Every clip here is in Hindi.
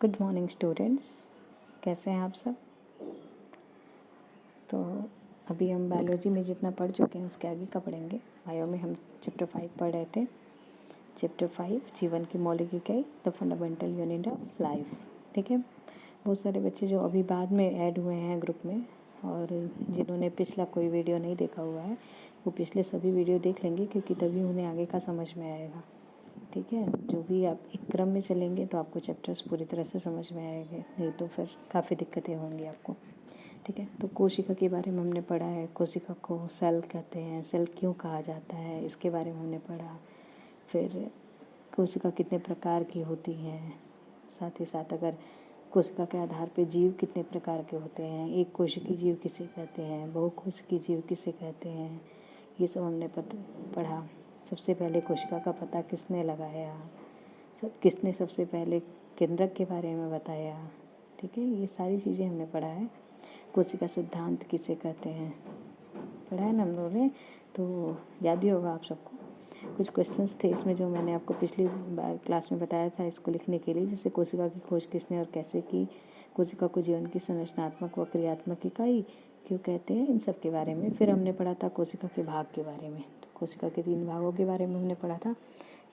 गुड मॉर्निंग स्टूडेंट्स, कैसे हैं आप सब। तो अभी हम बायोलॉजी में जितना पढ़ चुके हैं उसके आगे का पढ़ेंगे। बायो में हम चैप्टर 5 पढ़ रहे थे। चैप्टर 5 जीवन की मौलिक इकाई the fundamental unit of life. ठीक है, बहुत सारे बच्चे जो अभी बाद में ऐड हुए हैं ग्रुप में और जिन्होंने पिछला कोई वीडियो नहीं देखा हुआ है वो पिछले सभी वीडियो देख लेंगे, क्योंकि तभी उन्हें आगे का समझ में आएगा। ठीक है, जो भी आप एक क्रम में चलेंगे तो आपको चैप्टर्स पूरी तरह से समझ में आएंगे, नहीं तो फिर काफ़ी दिक्कतें होंगी आपको। ठीक है, तो कोशिका के बारे में हमने पढ़ा है। कोशिका को सेल कहते हैं, सेल क्यों कहा जाता है इसके बारे में हमने पढ़ा। फिर कोशिका कितने प्रकार की होती हैं, साथ ही साथ अगर कोशिका के आधार पे जीव कितने प्रकार के होते हैं, एक कोशिकीय जीव किसे कहते हैं, बहुकोशिकीय जीव किसे कहते हैं, ये सब हमने पढ़ा। सबसे पहले कोशिका का पता किसने लगाया, किसने सबसे पहले केंद्रक के बारे में बताया। ठीक है, ये सारी चीज़ें हमने पढ़ा है। कोशिका सिद्धांत किसे कहते हैं पढ़ा है ना हम लोगों ने, तो याद भी होगा आप सबको। कुछ क्वेश्चंस थे इसमें जो मैंने आपको पिछली बार क्लास में बताया था इसको लिखने के लिए, जैसे कोशिका की खोज किसने और कैसे की, कोशिका को जीवन की संरचनात्मक व क्रियात्मक इकाई क्यों कहते हैं, इन सब के बारे में। फिर हमने पढ़ा था कोशिका के भाग के बारे में। तो कोशिका के 3 भागों के बारे में हमने पढ़ा था।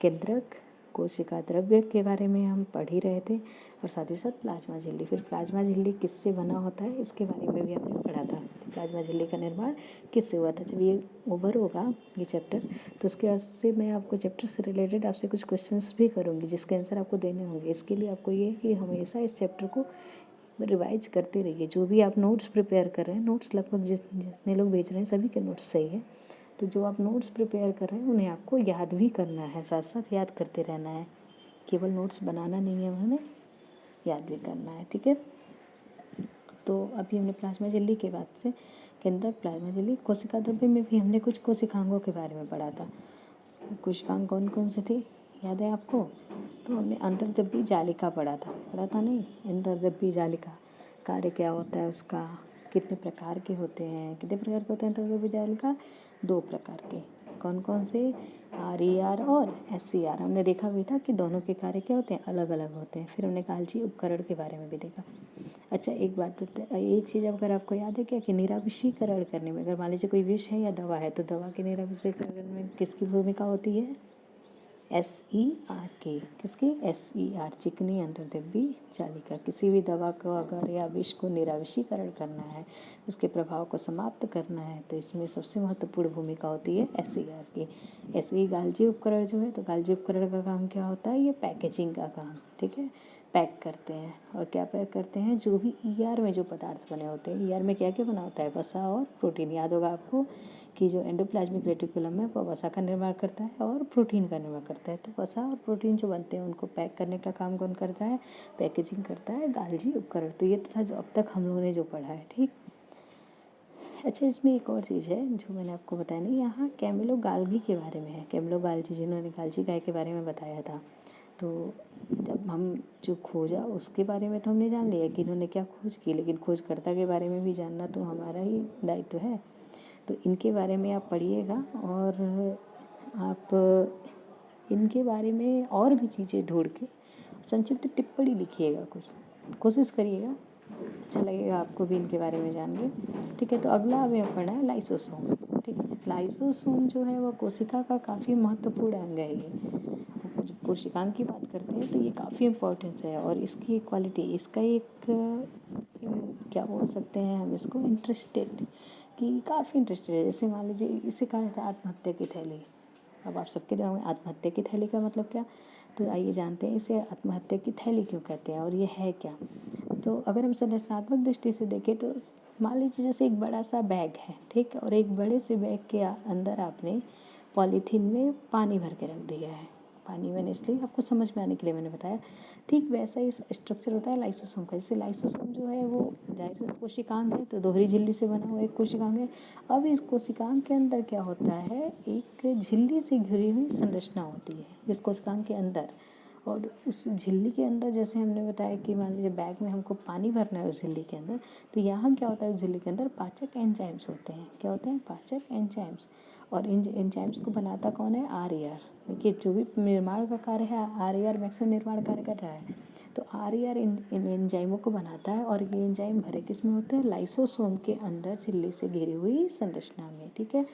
केंद्रक, कोशिका द्रव्य के बारे में हम पढ़ ही रहे थे, और साथ ही साथ प्लाज्मा झिल्ली। फिर प्लाज्मा झिल्ली किससे बना होता है इसके बारे में भी हमने पढ़ा था। प्लाज्मा झिल्ली का निर्माण किससे हुआ था। जब ये ओवर होगा ये चैप्टर, तो उसके बाद से मैं आपको चैप्टर से रिलेटेड आपसे कुछ क्वेश्चंस भी करूँगी जिसके आंसर आपको देने होंगे। इसके लिए आपको ये है कि हमेशा इस चैप्टर को रिवाइज करते रहिए। जो भी आप नोट्स प्रिपेयर कर रहे हैं, नोट्स लगभग जितने लोग भेज रहे हैं सभी के नोट्स सही है, तो जो आप नोट्स प्रिपेयर कर रहे हैं उन्हें आपको याद भी करना है, साथ साथ याद करते रहना है। केवल नोट्स बनाना नहीं है, उन्हें याद भी करना है। ठीक है, तो अभी हमने प्लाज्मा झिल्ली के बाद से केंद्रक, प्लाज्मा झिल्ली, कोशिका द्रव्य में भी हमने कुछ कोशिकांगों के बारे में पढ़ा था। कोशिकांग कौन कौन से थे याद है आपको। तो हमने अंतर्द्रव्यी जालिका पढ़ा था नहीं, अंतर्द्रव्यी जालिका कार्य क्या होता है उसका, कितने प्रकार के होते हैं, कितने प्रकार के होते हैं अंतर्द्रव्यी जालिका, 2 प्रकार के। कौन कौन से, RER और SCR। हमने देखा भी था कि दोनों के कार्य क्या होते हैं, अलग अलग होते हैं। फिर हमने काल्ची उपकरण के बारे में भी देखा। अच्छा, एक बात एक चीज़ अगर आपको याद है क्या कि निराविषीकरण करने में, अगर मान लीजिए कोई विष है या दवा है, तो दवा के निराविषीकरण में किसकी भूमिका होती है, SER की। किसकी, SER, चिकनी अंतर्द्रव्यी जालिका। किसी भी दवा को अगर या विष को निराविषीकरण करना है, उसके प्रभाव को समाप्त करना है, तो इसमें सबसे महत्वपूर्ण भूमिका होती है SER की। SE गाल्जी उपकरण जो है, तो गाल्जी उपकरण का काम क्या होता है, ये पैकेजिंग का काम। ठीक है, पैक करते हैं। और क्या पैक करते हैं, जो भी ER में जो पदार्थ बने होते हैं, ER में क्या क्या बना होता है, वसा और प्रोटीन। याद होगा आपको कि जो एंडोप्लाज्मिक रेटिकुलम है वो वसा का निर्माण करता है और प्रोटीन का निर्माण करता है। तो वसा और प्रोटीन जो बनते हैं उनको पैक करने का काम कौन करता है, पैकेजिंग करता है गाल्जी उपकरण। तो ये था जो अब तक हम लोगों ने जो पढ़ा है। ठीक, अच्छा, इसमें एक और चीज़ है जो मैंने आपको बताया नहीं, यहाँ कैमिलोगाल्गी के बारे में है। कैमिलोगाल्जी, जिन्होंने गाल्जी गाय के बारे में बताया था, तो जब हम जो खोजा उसके बारे में तो हमने जान लिया कि इन्होंने क्या खोज की, लेकिन खोजकर्ता के बारे में भी जानना तो हमारा ही दायित्व है। तो इनके बारे में आप पढ़िएगा और आप इनके बारे में और भी चीज़ें ढूंढ के संक्षिप्त टिप्पणी लिखिएगा, कुछ कोशिश करिएगा, अच्छा लगेगा आपको भी इनके बारे में जान के। ठीक है, तो अगला हमें पढ़ना है लाइसोसोम। ठीक है, लाइसोसोम जो है वो कोशिका का काफ़ी महत्वपूर्ण अंग है। ये जब कोशिकांग की बात करते हैं तो ये काफ़ी इम्पोर्टेंस है, और इसकी क्वालिटी, इसका एक क्या बोल सकते हैं हम इसको, इंटरेस्टेड, कि काफ़ी इंटरेस्टेड है। जैसे मान लीजिए इसे कहा जाता है आत्महत्या की थैली। अब आप सबके दिमाग में आत्महत्या की थैली का मतलब क्या, तो आइए जानते हैं इसे आत्महत्या की थैली क्यों कहते हैं और ये है क्या। तो अगर हम संरचनात्मक दृष्टि से देखें तो मान लीजिए जैसे एक बड़ा सा बैग है, ठीक है, और एक बड़े से बैग के अंदर आपने पॉलीथीन में पानी भर के रख दिया है। पानी मैंने इसलिए आपको समझ में आने के लिए मैंने बताया। ठीक वैसा ही स्ट्रक्चर होता है लाइसोसोम का। जैसे लाइसोसोम जो है वो जाहिर से कोशिकांग है, तो दोहरी झिल्ली से बना हुआ एक कोशिकांग है। अब इस कोशिकांग के अंदर क्या होता है, एक झिल्ली से घिरी हुई संरचना होती है इस कोशिकांग के अंदर। और उस झिल्ली के अंदर जैसे हमने बताया कि मान लीजिए बैग में हमको पानी भरना है उस झिल्ली के अंदर, तो यहाँ क्या होता है, उस झिल्ली के अंदर पाचक एंजाइम्स होते हैं। क्या होते हैं, पाचक एंजाइम्स। और इन एंजाइम्स को बनाता कौन है, RER। देखिए जो भी निर्माण का कार्य है RER मैक्सिमम निर्माण कार्य कर रहा है। तो RER इन एंजाइमों को बनाता है और ये एंजाइम भरे किस में होते हैं, लाइसोसोम के अंदर झिल्ली से घिरी हुई संरचना में। ठीक है,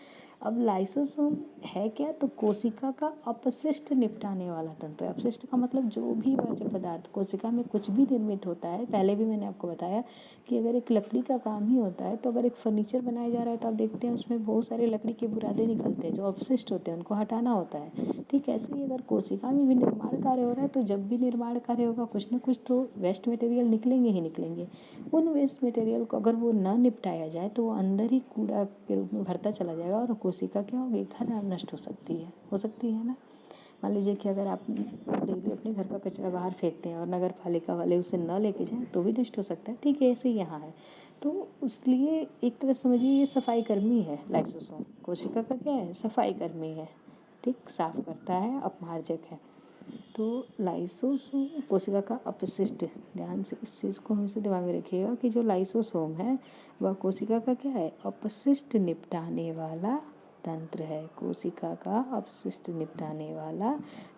अब लाइसोसोम है क्या, तो कोशिका का अपशिष्ट निपटाने वाला तंत्र। अपशिष्ट का मतलब जो भी वर्ज्य पदार्थ कोशिका में कुछ भी निर्मित होता है, पहले भी मैंने आपको बताया कि अगर एक लकड़ी का काम ही होता है तो अगर एक फर्नीचर बनाया जा रहा है तो आप देखते हैं उसमें बहुत सारे लकड़ी के बुरादे निकलते हैं, जो अपशिष्ट होते हैं उनको हटाना होता है। ठीक है, ऐसे ही अगर कोशिका में भी निर्माण कार्य हो रहा है तो जब भी निर्माण कार्य होगा कुछ ना कुछ तो वेस्ट मटेरियल निकलेंगे ही निकलेंगे। उन वेस्ट मटेरियल को अगर वो ना निपटाया जाए तो वो अंदर ही कूड़ा के रूप में भरता चला जाएगा और कोशिका क्या होगी, खराब नष्ट हो सकती है ना। मान लीजिए कि अगर आप डेली अपने घर का कचरा बाहर फेंकते हैं और नगर पालिका वाले उसे न लेके जाएं तो भी नष्ट हो सकता है। ठीक है, ऐसे ही यहाँ है। तो इसलिए एक तरह समझिए ये सफाई कर्मी है लाइसोसोम, कोशिका का क्या है, सफाई कर्मी है। ठीक, साफ करता है, अपमार्जक है। तो लाइसोसोम कोशिका का अपशिष्ट, ध्यान से इस चीज़ को हमेशा दिमाग में रखिएगा कि जो लाइसोसोम है वह कोशिका का क्या है, अपशिष्ट निपटाने वाला तंत्र है। कोशिका का अपशिष्ट निपटाने वाला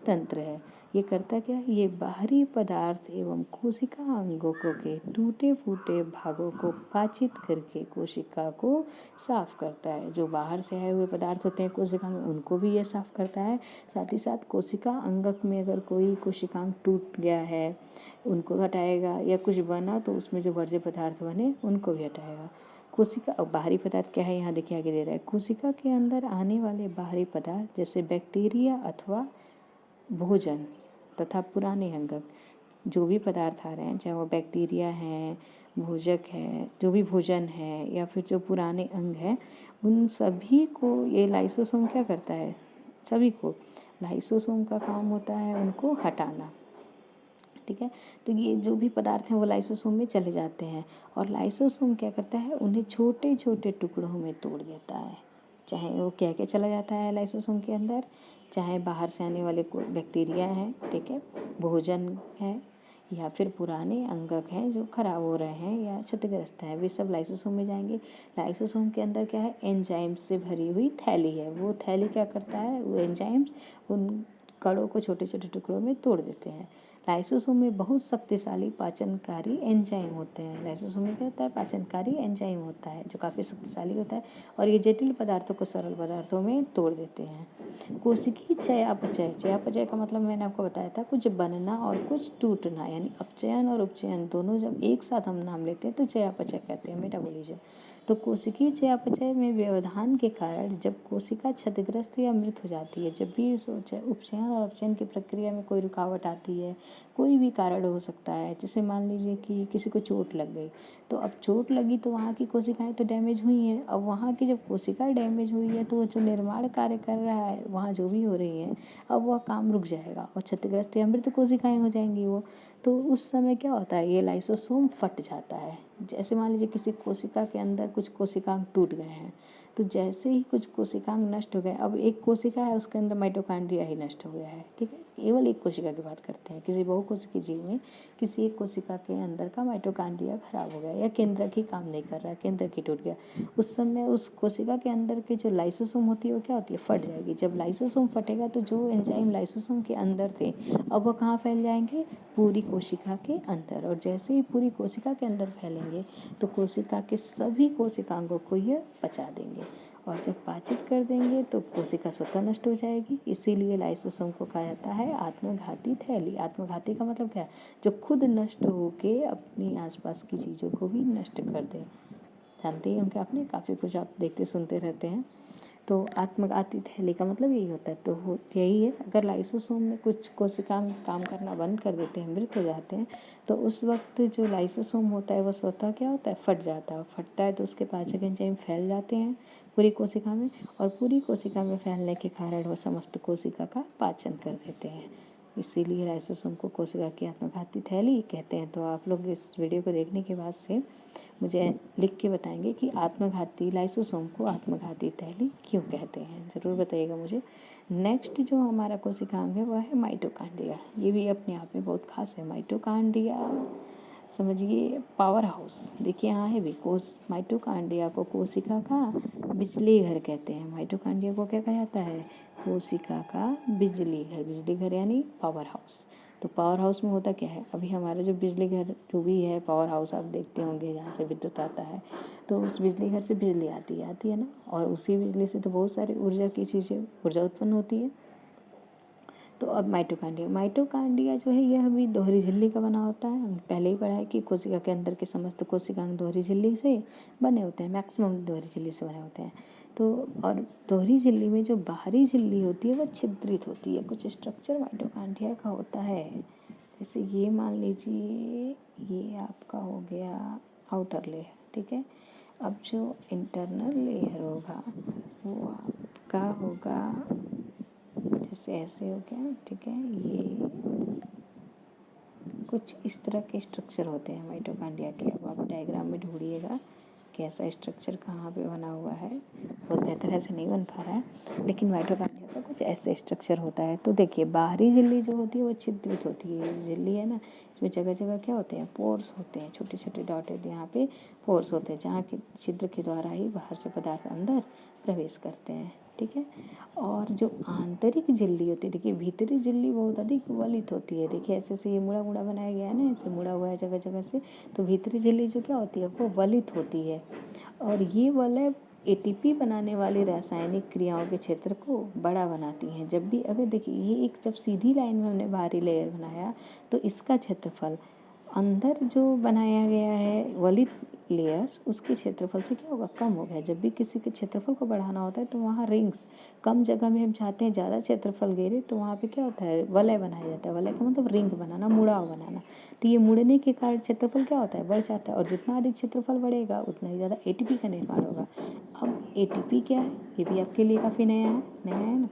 तंत्र है। ये करता क्या है, ये बाहरी पदार्थ एवं कोशिका अंगों के टूटे फूटे भागों को पाचित करके कोशिका को साफ करता है। जो बाहर से आए हुए पदार्थ होते हैं कोशिका में उनको भी ये साफ करता है। साथ ही साथ कोशिका अंगक में अगर कोई कोशिकांग टूट गया है उनको हटाएगा, या कुछ बना तो उसमें जो वर्ज्य पदार्थ बने उनको भी हटाएगा। कोशिका अब बाहरी पदार्थ क्या है, यहाँ देखिए आगे दे रहा है, कोशिका के अंदर आने वाले बाहरी पदार्थ जैसे बैक्टीरिया अथवा भोजन तथा पुराने अंगक, जो भी पदार्थ आ रहे हैं चाहे वो बैक्टीरिया है, भोजक है, जो भी भोजन है या फिर जो पुराने अंग हैं, उन सभी को ये लाइसोसोम क्या करता है, सभी को लाइसोसोम का काम होता है उनको हटाना। ठीक है, तो ये जो भी पदार्थ हैं वो लाइसोसोम में चले जाते हैं और लाइसोसोम क्या करता है, उन्हें छोटे छोटे टुकड़ों में तोड़ देता है। चाहे वो क्या क्या चला जाता है लाइसोसोम के अंदर, चाहे बाहर से आने वाले कोई बैक्टीरिया हैं, ठीक है, भोजन है, या फिर पुराने अंगक हैं जो खराब हो रहे हैं या क्षतिग्रस्त हैं, वे सब लाइसोसोम में जाएंगे। लाइसोसोम के अंदर क्या है, एंजाइम्स से भरी हुई थैली है। वो थैली क्या करता है, वो एंजाइम्स उन कणों को छोटे छोटे टुकड़ों में तोड़ देते हैं। लाइसोसोम में बहुत शक्तिशाली पाचनकारी एंजाइम होते हैं। लाइसोसोम में क्या होता है, पाचनकारी एंजाइम होता है जो काफ़ी शक्तिशाली होता है और ये जटिल पदार्थों को सरल पदार्थों में तोड़ देते हैं। कोशिकीय चयापचय, चयापचय का मतलब मैंने आपको बताया था कुछ बनना और कुछ टूटना, यानी अपचयन और उपचयन दोनों जब एक साथ हम नाम लेते हैं तो चयापचय कहते हैं, मेटाबॉलिज्म। तो कोशिकीय चयापचय में व्यवधान के कारण जब कोशिका क्षतिग्रस्त या मृत हो जाती है, जब भी इस उपचयन और अपचयन की प्रक्रिया में कोई रुकावट आती है, कोई भी कारण हो सकता है, जैसे मान लीजिए कि किसी को चोट लग गई, तो अब चोट लगी तो वहाँ की कोशिकाएं तो डैमेज हुई हैं। अब वहाँ की जब कोशिकाएं डैमेज हुई है तो जो निर्माण कार्य कर रहा है वहाँ जो भी हो रही है, अब वह काम रुक जाएगा और क्षतिग्रस्त या मृत कोशिकाएं हो जाएंगी वो। तो उस समय क्या होता है, ये लाइसोसोम फट जाता है। जैसे मान लीजिए किसी कोशिका के अंदर कुछ कोशिकांग टूट गए हैं, तो जैसे ही कुछ कोशिकांग नष्ट हो गए, अब एक कोशिका है उसके अंदर माइटोकॉन्ड्रिया ही नष्ट हो गया है। ठीक है, केवल एक कोशिका की बात करते हैं, किसी बहुकोशिकीय जीव में किसी एक कोशिका के अंदर का माइटोकॉन्ड्रिया खराब हो गया या केंद्रक ही काम नहीं कर रहा है, केंद्रक ही टूट गया, उस समय उस कोशिका के अंदर के जो लाइसोसोम होती है वो क्या होती है, फट जाएगी। जब लाइसोसोम फटेगा तो जो एंजाइम लाइसोसोम के अंदर थे अब वो कहाँ फैल जाएंगे, पूरी कोशिका के अंदर। और जैसे ही पूरी कोशिका के अंदर फैलेंगे तो कोशिका के सभी कोशिकांगों को यह पचा देंगे और जब पाचित कर देंगे तो कोशिका स्वतः नष्ट हो जाएगी। इसीलिए लाइसोसोम को कहा जाता है आत्मघाती थैली। आत्मघाती का मतलब क्या है, जो खुद नष्ट होके अपनी आसपास की चीज़ों को भी नष्ट कर दे। जानते ही होंगे आपने, काफ़ी कुछ आप देखते सुनते रहते हैं। तो आत्मघाती थैली का मतलब यही होता है। तो यही है, अगर लाइसोसोम में कुछ कोशिकाएं काम करना बंद कर देते हैं, मृत हो जाते हैं, तो उस वक्त जो लाइसोसोम होता है वो स्वतः क्या होता है, फट जाता है। फटता है तो उसके पाचक एंजाइम फैल जाते हैं पूरी कोशिका में और पूरी कोशिका में फैलने के कारण वो समस्त कोशिका का पाचन कर देते हैं। इसीलिए लाइसोसोम को कोशिका की आत्मघाती थैली कहते हैं। तो आप लोग इस वीडियो को देखने के बाद से मुझे लिख के बताएंगे कि आत्मघाती लाइसोसोम को आत्मघाती थैली क्यों कहते हैं, ज़रूर बताइएगा मुझे। नेक्स्ट जो हमारा कोशिकांग है वह है माइटोकॉन्ड्रिया। ये भी अपने आप में बहुत खास है। माइटोकॉन्ड्रिया समझिए पावर हाउस। देखिए यहाँ है भी माइटोकॉन्ड्रिया को कोशिका का बिजली घर कहते हैं। माइटोकॉन्ड्रिया को क्या कहा जाता है, कोशिका का बिजली घर। बिजली घर यानी पावर हाउस। तो पावर हाउस में होता क्या है, अभी हमारा जो बिजली घर जो भी है पावर हाउस आप देखते होंगे जहाँ से विद्युत आता है, तो उस बिजली घर से बिजली आती है ना, और उसी बिजली से तो बहुत सारी ऊर्जा की चीज़ें ऊर्जा उत्पन्न होती है। तो अब माइटोकांड्रिया जो है यह भी दोहरी झिल्ली का बना होता है। हमने पहले ही पढ़ा है कि कोशिका के अंदर के समस्त कोशिकांग दोहरी झिल्ली से बने होते हैं, मैक्सिमम दोहरी झिल्ली से बने होते हैं। तो और दोहरी झिल्ली में जो बाहरी झिल्ली होती है वह छिद्रित होती है, कुछ स्ट्रक्चर माइटोकांड्रिया का होता है। जैसे ये मान लीजिए ये आपका हो गया आउटर लेयर, ठीक है। अब जो इंटरनल लेयर होगा वो आपका होगा जैसे ऐसे हो गया, ठीक है। ये कुछ इस तरह के स्ट्रक्चर होते हैं माइटोकांड्रिया के। अब आप डायग्राम में ढूंढिएगा कैसा स्ट्रक्चर कहाँ पे बना हुआ है, बहुत बेहतर ऐसे नहीं बन पा रहा है, लेकिन माइटोकांड्रिया का कुछ ऐसे स्ट्रक्चर होता है। तो देखिए बाहरी झिल्ली जो होती है वो छिद्रित होती है, झिल्ली है ना, इसमें जगह जगह क्या होते हैं, पोर्स होते हैं, छोटे छोटे डॉटेड यहाँ पे पोर्स होते हैं, जहाँ के छिद्र के द्वारा ही बाहर से पदार्थ अंदर प्रवेश करते हैं, ठीक है। और जो आंतरिक झिल्ली होती है, देखिए भीतरी झिल्ली बहुत अधिक वलित होती है। देखिए ऐसे से ये मुड़ा मुड़ा बनाया गया है ना, ऐसे मुड़ा हुआ है जगह जगह से, तो भीतरी झिल्ली जो क्या होती है वो वलित होती है। और ये वलय एटीपी बनाने वाली रासायनिक क्रियाओं के क्षेत्र को बड़ा बनाती हैं। जब भी अगर देखिए ये एक जब सीधी लाइन में हमने बाहरी लेयर बनाया तो इसका क्षेत्रफल अंदर जो बनाया गया है वलित लेयर्स उसके क्षेत्रफल से क्या होगा, कम हो गया। जब भी किसी के क्षेत्रफल को बढ़ाना होता है तो वहाँ रिंग्स कम जगह में हम चाहते हैं ज़्यादा क्षेत्रफल घेरे, तो वहाँ पे क्या होता है वलय बनाया जाता है। वलय का मतलब रिंग बनाना, मुड़ाव बनाना। तो ये मुड़ने के कारण क्षेत्रफल क्या होता है, बढ़ जाता है, और जितना अधिक क्षेत्रफल बढ़ेगा उतना ही ज़्यादा एटीपी का निर्माण होगा। अब एटीपी क्या है, ये भी आपके लिए काफ़ी नया है ना।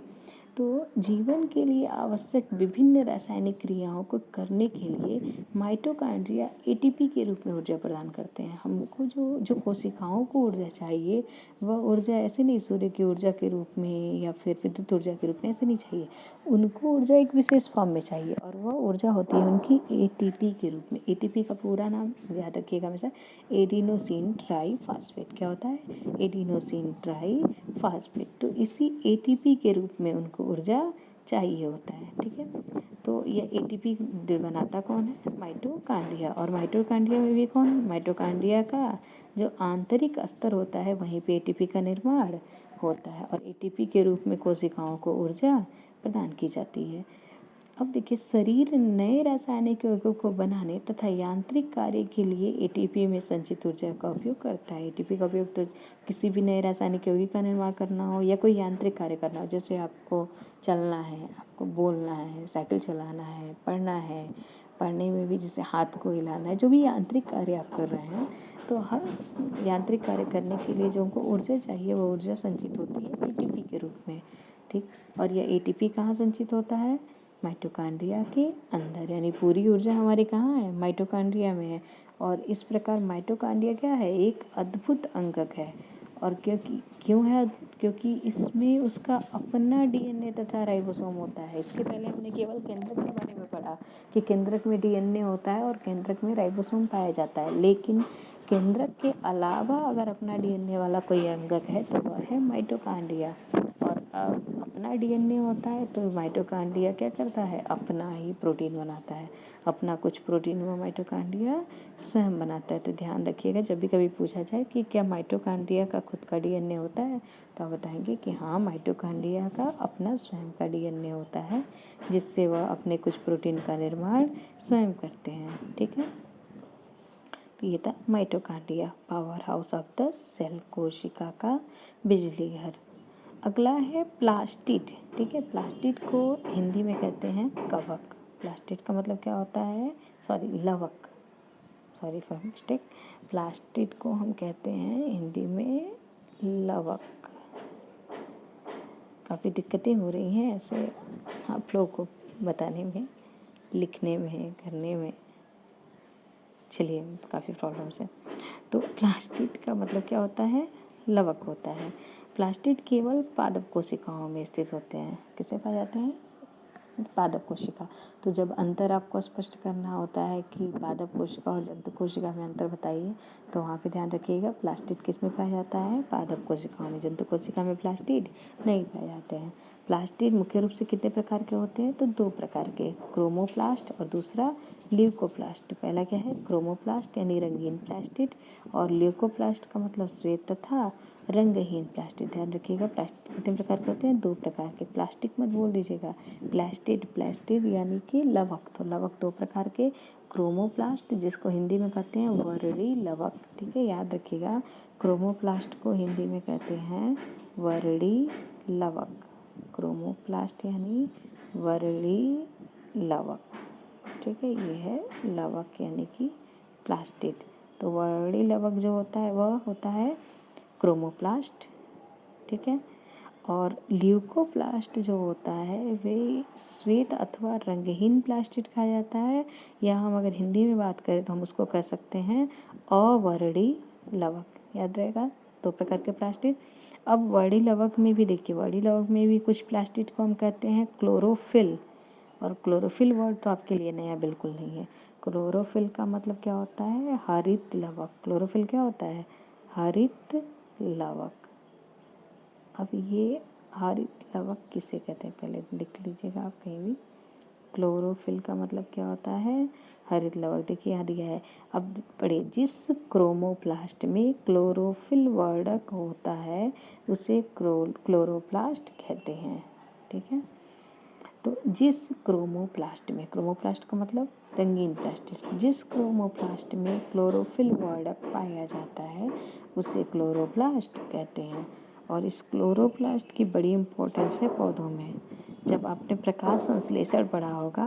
तो जीवन के लिए आवश्यक विभिन्न रासायनिक क्रियाओं को करने के लिए माइटोकांड्रिया एटीपी के रूप में ऊर्जा प्रदान करते हैं। हमको जो कोशिकाओं को ऊर्जा चाहिए वह ऊर्जा ऐसे नहीं सूर्य की ऊर्जा के रूप में या फिर विद्युत ऊर्जा के रूप में ऐसे नहीं चाहिए, उनको ऊर्जा एक विशेष फॉर्म में चाहिए, और वह ऊर्जा होती है उनकी एटीपी के रूप में। एटीपी का पूरा नाम याद रखिएगा हमेशा, एडिनोसिन ट्राई फास्फेट। क्या होता है, एडिनोसिन ट्राई फास्फेट। तो इसी एटीपी के रूप में उनको ऊर्जा चाहिए होता है, ठीक है। तो यह एटीपी बनाता कौन है, माइटोकांड्रिया। और माइटोकांड्रिया में भी कौन, माइटोकांड्रिया का जो आंतरिक स्तर होता है वहीं पे एटीपी का निर्माण होता है, और एटीपी के रूप में कोशिकाओं को ऊर्जा प्रदान की जाती है। अब देखिए शरीर नए रासायनिक यौगिकों को बनाने तथा यांत्रिक कार्य के लिए एटीपी में संचित ऊर्जा का उपयोग करता है। एटीपी का उपयोग तो किसी भी नए रासायनिक यौगिक का निर्माण करना हो या कोई यांत्रिक कार्य करना हो, जैसे आपको चलना है, आपको बोलना है, साइकिल चलाना है, पढ़ना है, पढ़ने में भी जैसे हाथ को हिलाना है, जो भी यांत्रिक कार्य आप कर रहे हैं, तो हर यांत्रिक कार्य करने के लिए जो हमको ऊर्जा चाहिए वो ऊर्जा संचित होती है एटीपी के रूप में, ठीक। और यह एटीपी कहाँ संचित होता है, माइटोकांड्रिया के अंदर, यानी पूरी ऊर्जा हमारी कहाँ है, माइटोकांड्रिया में है। और इस प्रकार माइटोकांड्रिया क्या है, एक अद्भुत अंगक है। और क्यों है, क्योंकि इसमें उसका अपना डीएनए तथा राइबोसोम होता है। इसके पहले हमने केवल केंद्रक के बारे में पढ़ा कि केंद्रक में डीएनए होता है और केंद्रक में राइबोसोम पाया जाता है, लेकिन केंद्रक के अलावा अगर अपना डीएनए वाला कोई अंगक है तो वह है माइटोकांड्रिया। और अपना डीएनए होता है तो माइटोकांड्रिया क्या करता है, अपना ही प्रोटीन बनाता है, अपना कुछ प्रोटीन वो माइटोकांड्रिया स्वयं बनाता है। तो ध्यान रखिएगा जब भी कभी पूछा जाए कि क्या माइटोकांड्रिया का खुद का डीएनए होता है, तो आप बताएंगे कि हाँ माइटोकांड्रिया का अपना स्वयं का डीएनए होता है, जिससे वह अपने कुछ प्रोटीन का निर्माण स्वयं करते हैं, ठीक है। तो ये था mitochondria, power house of the cell, कोशिका का बिजली घर। अगला है प्लास्टिड, ठीक है। प्लास्टिड को हिंदी में कहते हैं कवक। प्लास्टिड का मतलब क्या होता है, लवक, सॉरी फॉर मिस्टेक। प्लास्टिड को हम कहते हैं हिंदी में लवक। काफ़ी दिक्कतें हो रही हैं ऐसे आप लोगों को बताने में, लिखने में, करने में, चलिए काफ़ी प्रॉब्लम्स है। तो प्लास्टिड का मतलब क्या होता है, लवक होता है। प्लास्टिड केवल पादप कोशिकाओं में स्थित होते हैं। किसमें पाए जाते हैं, पादप कोशिका। तो जब अंतर आपको स्पष्ट करना होता है कि पादप कोशिका और जंतु कोशिका में अंतर बताइए, तो वहाँ पे ध्यान रखिएगा प्लास्टिड किस में पाया जाता है, पादप कोशिकाओं में। जंतु कोशिका में प्लास्टिड नहीं पाए जाते हैं। प्लास्टिड मुख्य रूप से कितने प्रकार के होते हैं? तो 2 प्रकार के, क्रोमोप्लास्ट और दूसरा ल्यूकोप्लास्ट। पहला क्या है? क्रोमोप्लास्ट यानी रंगीन प्लास्टिड, और ल्यूकोप्लास्ट का मतलब श्वेत तथा रंगहीन प्लास्टिड। ध्यान रखिएगा, प्लास्टिक कितने प्रकार के होते हैं? 2 प्रकार के। प्लास्टिक मत बोल दीजिएगा, प्लास्टिड यानी कि लवक। तो लवक 2 प्रकार के, क्रोमोप्लास्ट जिसको हिंदी में कहते हैं वर्णी लवक। ठीक है, याद रखिएगा, क्रोमोप्लास्ट को हिंदी में कहते हैं वर्णी लवक। क्रोमोप्लास्ट यानी वर्णी लवक। ठीक है, ये है लवक यानी कि प्लास्टिड। तो वर्णी लवक जो होता है वह होता है क्रोमोप्लास्ट। ठीक है, और ल्यूकोप्लास्ट जो होता है वे श्वेत अथवा रंगहीन प्लास्टिड कहा जाता है, या हम अगर हिंदी में बात करें तो हम उसको कह सकते हैं अवर्णी लवक। याद रहेगा, 2 प्रकार के प्लास्टिड। अब वर्णी लवक में भी देखिए, वर्णी लवक में भी कुछ प्लास्टिड को हम कहते हैं क्लोरोफिल, और क्लोरोफिल वर्ड तो आपके लिए नया बिल्कुल नहीं है। क्लोरोफिल का मतलब क्या होता है? हरित लवक। क्लोरोफिल क्या होता है? हरित लवक। अब ये हरित लवक किसे कहते हैं पहले लिख लीजिएगा आप कहीं भी। क्लोरोफिल का मतलब क्या होता है? हरित लवक। देखिए यहाँ दिया है, अब पढ़िए, जिस क्रोमोप्लास्ट में क्लोरोफिल वर्णक होता है उसे क्लोरोप्लास्ट कहते हैं। ठीक है, तो जिस क्रोमोप्लास्ट में, क्रोमोप्लास्ट का मतलब रंगीन प्लास्टिड, जिस क्रोमोप्लास्ट में क्लोरोफिल वर्णक पाया जाता है उसे क्लोरोप्लास्ट कहते हैं। और इस क्लोरोप्लास्ट की बड़ी इम्पोर्टेंस है पौधों में। जब आपने प्रकाश संश्लेषण पढ़ा होगा,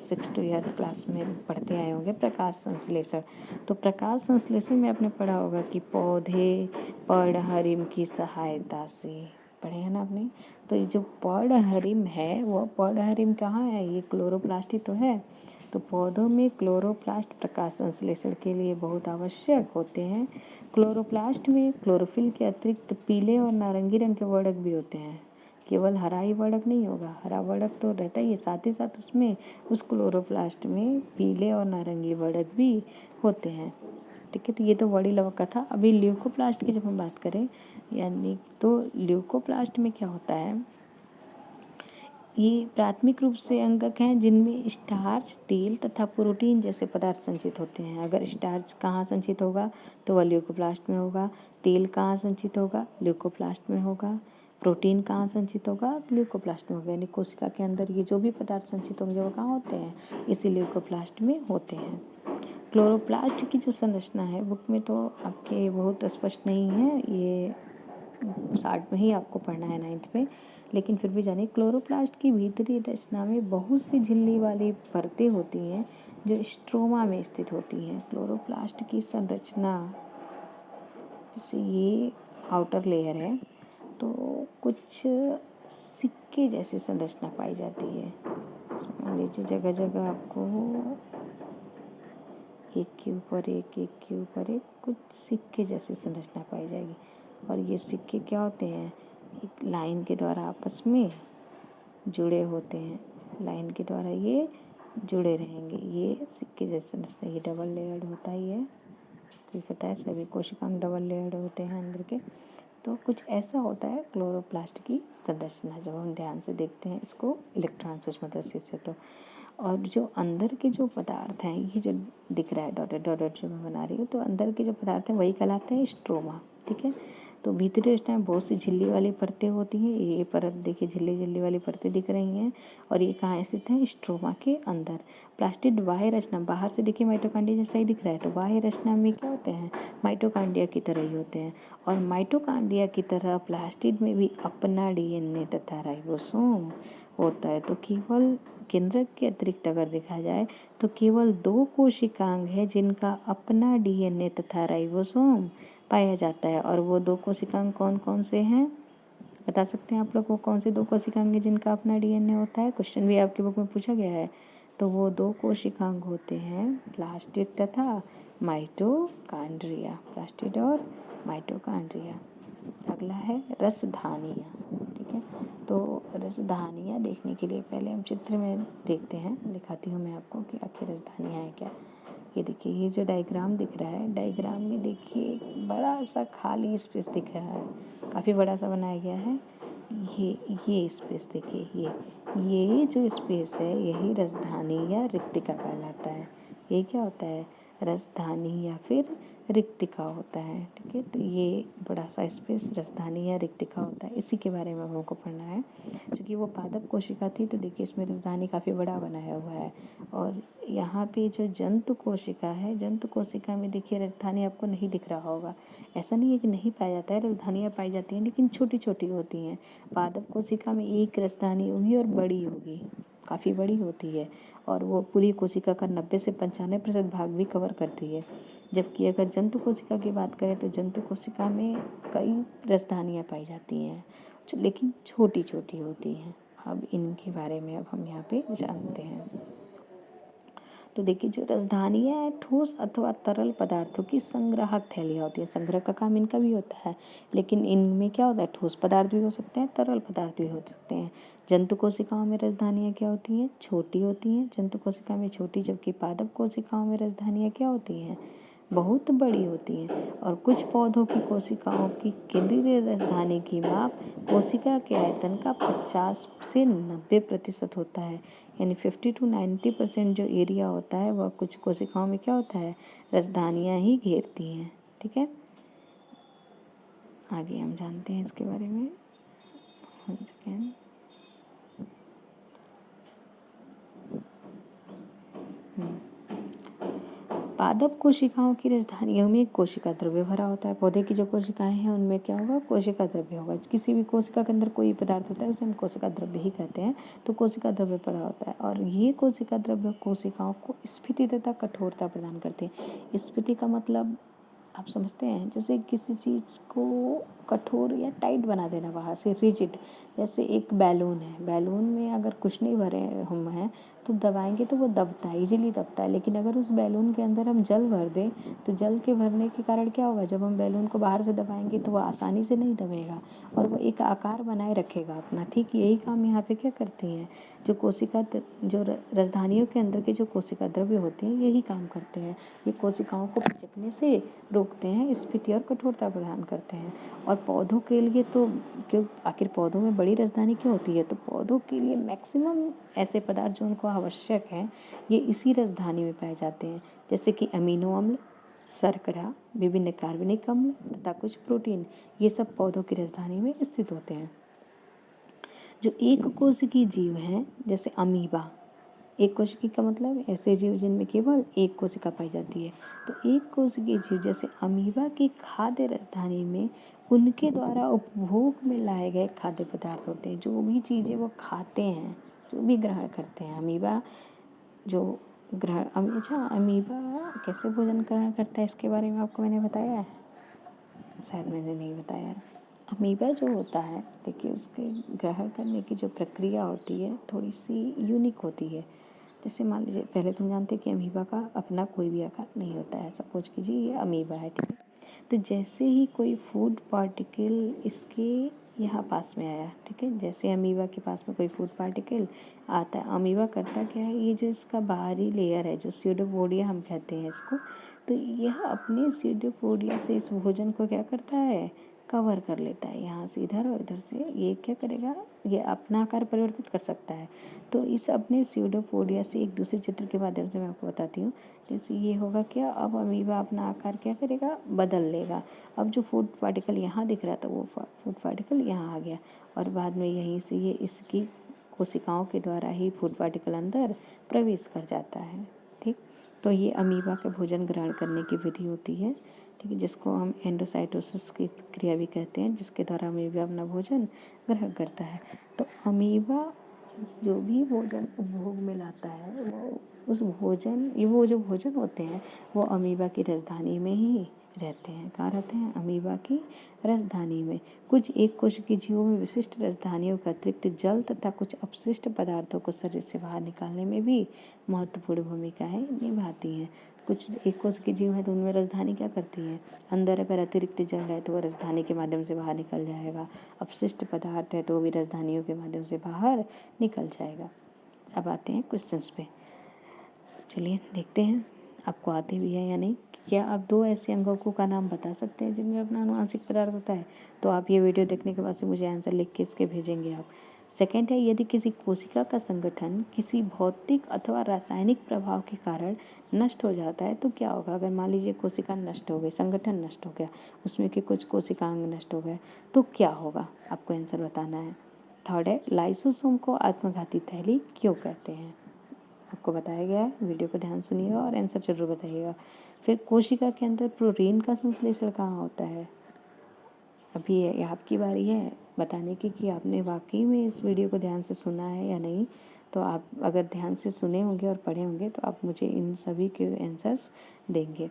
6th to 8th क्लास में पढ़ते आए होंगे प्रकाश संश्लेषण, तो प्रकाश संश्लेषण में आपने पढ़ा होगा कि पौधे पर्णहरिम की सहायता से, पढ़े हैं ना आपने। तो ये जो पर्णहरिम है वो पर्णहरिम कहाँ है? ये क्लोरोप्लास्ट ही तो है। तो पौधों में क्लोरोप्लास्ट प्रकाश संश्लेषण के लिए बहुत आवश्यक होते हैं। क्लोरोप्लास्ट में क्लोरोफिल के अतिरिक्त पीले और नारंगी रंग के वर्णक भी होते हैं, केवल हरा ही वर्णक नहीं होगा, हरा वर्णक तो रहता ही है, साथ ही साथ उसमें उस क्लोरोप्लास्ट में पीले और नारंगी वर्णक भी होते हैं। ठीक है, तो ये तो वर्णी लवक का था। अभी ल्यूकोप्लास्ट की जब हम बात करें, यानी तो ल्यूकोप्लास्ट में क्या होता है, ये प्राथमिक रूप से अंगक हैं जिनमें स्टार्च, तेल तथा प्रोटीन जैसे पदार्थ संचित होते हैं। अगर स्टार्च कहाँ संचित होगा तो वह ल्यूकोप्लास्ट में होगा, तेल कहाँ संचित होगा? ल्यूकोप्लास्ट में होगा, प्रोटीन कहाँ संचित होगा? ल्यूकोप्लास्ट में होगा। यानी कोशिका के अंदर ये जो भी पदार्थ संचित होंगे वो कहाँ होते हैं? इसी ल्यूकोप्लास्ट में होते हैं। क्लोरोप्लास्ट की जो संरचना है बुक में तो आपके बहुत स्पष्ट नहीं है, ये 60 में ही आपको पढ़ना है 9th में, लेकिन फिर भी जानिए, क्लोरोप्लास्ट की भीतरी रचना में बहुत सी झिल्ली वाली परतें होती हैं जो स्ट्रोमा में स्थित होती हैं। क्लोरोप्लास्ट की संरचना, जैसे ये आउटर लेयर है तो कुछ सिक्के जैसी संरचना पाई जाती है। मान लीजिए जगह जगह आपको एक के ऊपर एक कुछ सिक्के जैसी संरचना पाई जाएगी, और ये सिक्के क्या होते हैं? एक लाइन के द्वारा आपस में जुड़े होते हैं, लाइन के द्वारा ये जुड़े रहेंगे। ये सिक्के जैसे संरचना, ये डबल लेयर्ड होता ही है, कोई पता है सभी कोशिकांग डबल लेयर्ड होते हैं अंदर के। तो कुछ ऐसा होता है क्लोरोप्लास्ट की संरचना जब हम ध्यान से देखते हैं इसको इलेक्ट्रॉन सूक्ष्मदर्शी से। तो और जो अंदर के जो पदार्थ हैं, ये जो दिख रहा है डॉटेड डॉटेड जो मैं बना रही हूँ, तो अंदर के जो पदार्थ हैं वही कहलाते हैं स्ट्रोमा। ठीक है, तो भीतरी रचना में बहुत सी झिल्ली वाली परतें होती हैं। ये परत देखिए, झिल्ली वाली परतें दिख रही हैं, और ये कहाँ स्थित है? स्ट्रोमा के अंदर। प्लास्टिड बाह्य रचना, बाहर से देखिए माइटोकांड्रिया जैसा ही दिख रहा है, तो बाह्य रचना में क्या होते हैं? माइटोकांड्रिया की तरह ही होते हैं। और माइटोकांड्रिया की तरह प्लास्टिड में भी अपना डीएनए तथा राइबोसोम होता है। तो केवल केंद्रक के अतिरिक्त अगर देखा जाए तो केवल 2 कोशिकांग है जिनका अपना डीएनए तथा राइबोसोम पाया जाता है। और वो 2 कोशिकांग कौन कौन से हैं? बता सकते हैं आप लोग, वो कौन से 2 कोशिकांग हैं जिनका अपना डीएनए होता है? क्वेश्चन भी आपकी बुक में पूछा गया है। तो वो 2 कोशिकांग होते हैं प्लास्टिड तथा माइटोकांड्रिया, प्लास्टिड और माइटोकांड्रिया। अगला है रसधानियाँ। ठीक है, तो रसधानियाँ देखने के लिए पहले हम चित्र में देखते हैं, दिखाती हूँ मैं आपको कि आखिर रसधानियाँ हैं क्या। ये देखिए, ये जो डायग्राम दिख रहा है, डायग्राम में देखिए एक बड़ा सा खाली स्पेस दिख रहा है, काफ़ी बड़ा सा बनाया गया है। ये स्पेस देखिए, ये जो स्पेस है यही राजधानी या रिक्तिका कहलाता है। ये क्या होता है? राजधानी या फिर रिक्तिका होता है। ठीक है, तो ये बड़ा सा स्पेस राजधानी या रिक्तिका होता है। इसी के बारे में हम लोग को पढ़ना है। क्योंकि वो पादप कोशिका थी तो देखिए इसमें राजधानी काफ़ी बड़ा बनाया हुआ है। और यहाँ पे जो जंतु कोशिका है, जंतु कोशिका में देखिए राजधानी आपको नहीं दिख रहा होगा। ऐसा नहीं है कि नहीं पाया जाता है, राजधानियाँ पाई जाती हैं लेकिन छोटी छोटी होती हैं। पादप कोशिका में एक राजधानी होगी और बड़ी होगी, काफ़ी बड़ी होती है, और वो पूरी कोशिका का 90 से 95% भाग भी कवर करती है। जबकि अगर जंतु कोशिका की बात करें तो जंतु कोशिका में कई राजधानियाँ पाई जाती हैं, लेकिन छोटी छोटी होती हैं। अब इनके बारे में अब हम यहाँ पे जानते हैं। तो देखिए जो राजधानियाँ हैं ठोस अथवा तरल पदार्थों की संग्राहक थैलियाँ होती है। संग्रह का काम इनका भी होता है, लेकिन इनमें क्या होता है? ठोस पदार्थ भी हो सकते हैं, तरल पदार्थ भी हो सकते हैं। जंतु कोशिकाओं में राजधानियाँ क्या होती हैं? छोटी होती हैं। जंतु कोशिका में छोटी, जबकि पादप कोशिकाओं में राजधानियाँ क्या होती हैं? बहुत बड़ी होती हैं। और कुछ पौधों की कोशिकाओं की केंद्रीय राजधानी की माप कोशिका के आयतन का 50 से 90% होता है। यानी 50 to 90% जो एरिया होता है वह कुछ कोशिकाओं में क्या होता है? राजधानियाँ ही घेरती हैं। ठीक है, आगे हम जानते हैं इसके बारे में। पादप कोशिकाओं की राजधानियों में कोशिका द्रव्य भरा होता है। पौधे की जो कोशिकाएं हैं उनमें क्या होगा? कोशिका द्रव्य होगा। किसी भी कोशिका के अंदर कोई पदार्थ होता है उसे हम कोशिका द्रव्य ही कहते हैं। तो कोशिका द्रव्य पड़ा होता है, और ये कोशिका द्रव्य कोशिकाओं को स्फीति तथा कठोरता प्रदान करते हैं। स्फीति का मतलब आप समझते हैं? जैसे किसी चीज़ को कठोर या टाइट बना देना बाहर से, रिजिड। जैसे एक बैलून है, बैलून में अगर कुछ नहीं भरे हम हैं तो दबाएंगे तो वो दबता है, इजीली दबता है। लेकिन अगर उस बैलून के अंदर हम जल भर दें तो जल के भरने के कारण क्या होगा? जब हम बैलून को बाहर से दबाएंगे तो वो आसानी से नहीं दबेगा और वो एक आकार बनाए रखेगा अपना। ठीक यही काम यहाँ पे क्या करती हैं? जो कोशिका जो राजधानियों के अंदर के जो कोशिका द्रव्य होते हैं यही काम करते हैं। ये कोशिकाओं को पिचकने से रोकते हैं, स्फीति और कठोरता प्रदान करते हैं। और पौधों के लिए तो क्यों आखिर पौधों में बड़ी राजधानी क्यों होती है? तो पौधों के लिए मैक्सिमम ऐसे पदार्थ जो उनको आवश्यक हैं ये इसी राजधानी में पाए जाते हैं। जैसे कि अमीनो अम्ल, शर्करा, विभिन्न कार्बनिक अम्ल तथा कुछ प्रोटीन, ये सब पौधों की राजधानी में स्थित होते हैं। जो एक कोशिकीय जीव हैं जैसे अमीबा, एक कोशिकी का मतलब ऐसे जीव जिनमें केवल एक कोशिका पाई जाती है। तो एक कोशिकीय जीव जैसे अमीबा की खाद्य राजधानी में उनके द्वारा उपभोग में लाए गए खाद्य पदार्थ होते हैं। जो भी चीज़ें वो खाते हैं, जो भी ग्रहण करते हैं, अमीबा जो अमीबा कैसे भोजन ग्रहण करता है इसके बारे में आपको मैंने बताया है? शायद मैंने नहीं बताया। अमीबा जो होता है देखिए उसके ग्रहण करने की जो प्रक्रिया होती है थोड़ी सी यूनिक होती है। जैसे मान लीजिए, पहले तुम जानते कि अमीबा का अपना कोई भी आकार नहीं होता है। सपोज कीजिए ये अमीबा है, ठीक है। तो जैसे ही कोई फूड पार्टिकल इसके यहाँ पास में आया, ठीक है, जैसे अमीबा के पास में कोई फूड पार्टिकल आता है, अमीबा करता क्या है? ये जो इसका बाहरी लेयर है जो स्यूडोपोडिया हम कहते हैं इसको, तो यह अपने स्यूडोपोडिया से इस भोजन को क्या करता है? कवर कर लेता है। यहाँ से इधर और इधर से ये क्या करेगा? ये अपना आकार परिवर्तित कर सकता है। तो इस अपने स्यूडोपोडिया से एक दूसरे चित्र के माध्यम से मैं आपको बताती हूँ। जैसे ये होगा क्या? अब अमीबा अपना आकार क्या करेगा? बदल लेगा। अब जो फूड पार्टिकल यहाँ दिख रहा था वो फूड पार्टिकल यहाँ आ गया, और बाद में यहीं से ये इसकी कोशिकाओं के द्वारा ही फूड पार्टिकल अंदर प्रवेश कर जाता है। ठीक, तो ये अमीबा का भोजन ग्रहण करने की विधि होती है, ठीक है, जिसको हम एंडोसाइटोसिस की क्रिया भी कहते हैं, जिसके द्वारा अमीबा अपना भोजन ग्रहण करता है। तो अमीबा जो भी भोजन उपभोग में लाता है वो उस भोजन वो जो भोजन होते हैं वो अमीबा की राजधानी में ही रहते हैं। कहाँ रहते हैं? अमीबा की राजधानी में। कुछ एक कोशिकीय जीवों में विशिष्ट राजधानियों के अतिरिक्त जल तथा कुछ अपशिष्ट पदार्थों को शरीर से बाहर निकालने में भी महत्वपूर्ण भूमिकाएं निभाती हैं। कुछ एक कोशिकीय जीव है तो उनमें राजधानी क्या करती है? अंदर अगर अतिरिक्त जल है तो वह राजधानी के माध्यम से बाहर निकल जाएगा। अपशिष्ट पदार्थ है तो वो भी राजधानियों के माध्यम से बाहर निकल जाएगा। अब आते हैं क्वेश्चंस पे। चलिए देखते हैं आपको आते भी है या नहीं। क्या आप 2 ऐसे अंगकों का नाम बता सकते हैं जिनमें अपना अनुवांशिक पदार्थ होता है? तो आप ये वीडियो देखने के बाद से मुझे आंसर लिख के इसके भेजेंगे आप। सेकंड है, यदि किसी कोशिका का संगठन किसी भौतिक अथवा रासायनिक प्रभाव के कारण नष्ट हो जाता है तो क्या होगा? अगर मान लीजिए कोशिका नष्ट हो गई, संगठन नष्ट हो गया, उसमें के कुछ कोशिकांग नष्ट हो गए, तो क्या होगा? आपको आंसर बताना है। थर्ड है, लाइसोसोम को आत्मघाती थैली क्यों कहते हैं? आपको बताया गया है, वीडियो को ध्यान सुनिएगा और आंसर जरूर बताइएगा। फिर कोशिका के अंदर प्रोटीन का संश्लेषण कहाँ होता है? अभी ये आपकी बारी है बताने की कि आपने वाकई में इस वीडियो को ध्यान से सुना है या नहीं। तो आप अगर ध्यान से सुने होंगे और पढ़े होंगे तो आप मुझे इन सभी के आंसर्स देंगे।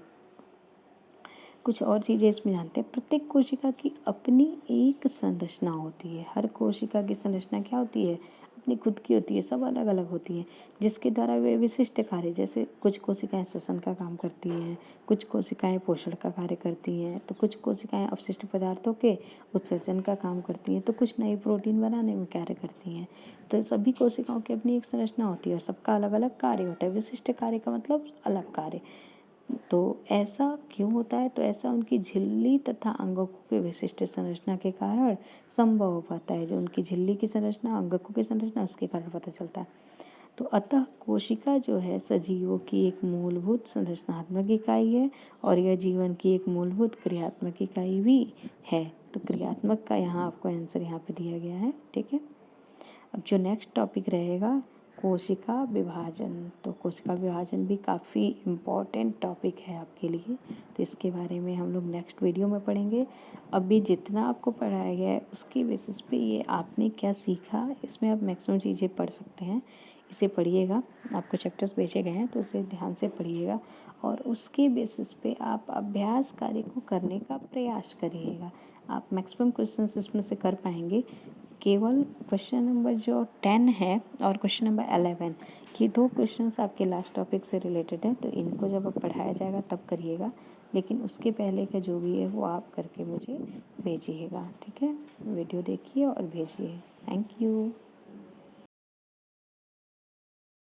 कुछ और चीज़ें इसमें जानते हैं। प्रत्येक कोशिका की अपनी एक संरचना होती है। हर कोशिका की संरचना क्या होती है? अपनी खुद की होती है, सब अलग अलग होती हैं, जिसके द्वारा वे विशिष्ट कार्य, जैसे कुछ कोशिकाएं श्वसन का काम करती हैं, कुछ कोशिकाएं पोषण का कार्य करती हैं, तो कुछ कोशिकाएं अपशिष्ट पदार्थों के उत्सर्जन का काम करती हैं, तो कुछ नई प्रोटीन बनाने में कार्य करती हैं। तो सभी कोशिकाओं की अपनी एक संरचना होती है और सबका अलग अलग कार्य होता है। विशिष्ट कार्य का मतलब अलग कार्य। तो ऐसा क्यों होता है? तो ऐसा उनकी झिल्ली तथा अंगकों की विशिष्ट संरचना के कारण संभव हो पाता है। जो उनकी झिल्ली की संरचना, अंगकों की संरचना, उसके कारण पता चलता है। तो अतः कोशिका जो है सजीवों की एक मूलभूत संरचनात्मक इकाई है और यह जीवन की एक मूलभूत क्रियात्मक इकाई भी है। तो क्रियात्मक का यहाँ आपको आंसर यहाँ पे दिया गया है, ठीक है। अब जो नेक्स्ट टॉपिक रहेगा कोशिका विभाजन। तो कोशिका विभाजन भी काफ़ी इम्पॉर्टेंट टॉपिक है आपके लिए, तो इसके बारे में हम लोग नेक्स्ट वीडियो में पढ़ेंगे। अभी जितना आपको पढ़ाया गया है उसके बेसिस पे ये आपने क्या सीखा, इसमें आप मैक्सिमम चीज़ें पढ़ सकते हैं। इसे पढ़िएगा, आपको चैप्टर्स भेजे गए हैं तो उसे ध्यान से पढ़िएगा और उसके बेसिस पे आप अभ्यास कार्य को करने का प्रयास करिएगा। आप मैक्सिमम क्वेश्चंस इसमें से कर पाएंगे। केवल क्वेश्चन नंबर जो 10 है और क्वेश्चन नंबर 11, ये 2 क्वेश्चंस आपके लास्ट टॉपिक से रिलेटेड हैं, तो इनको जब अब पढ़ाया जाएगा तब करिएगा, लेकिन उसके पहले का जो भी है वो आप करके मुझे भेजिएगा, ठीक है। वीडियो देखिए और भेजिए। Thank you.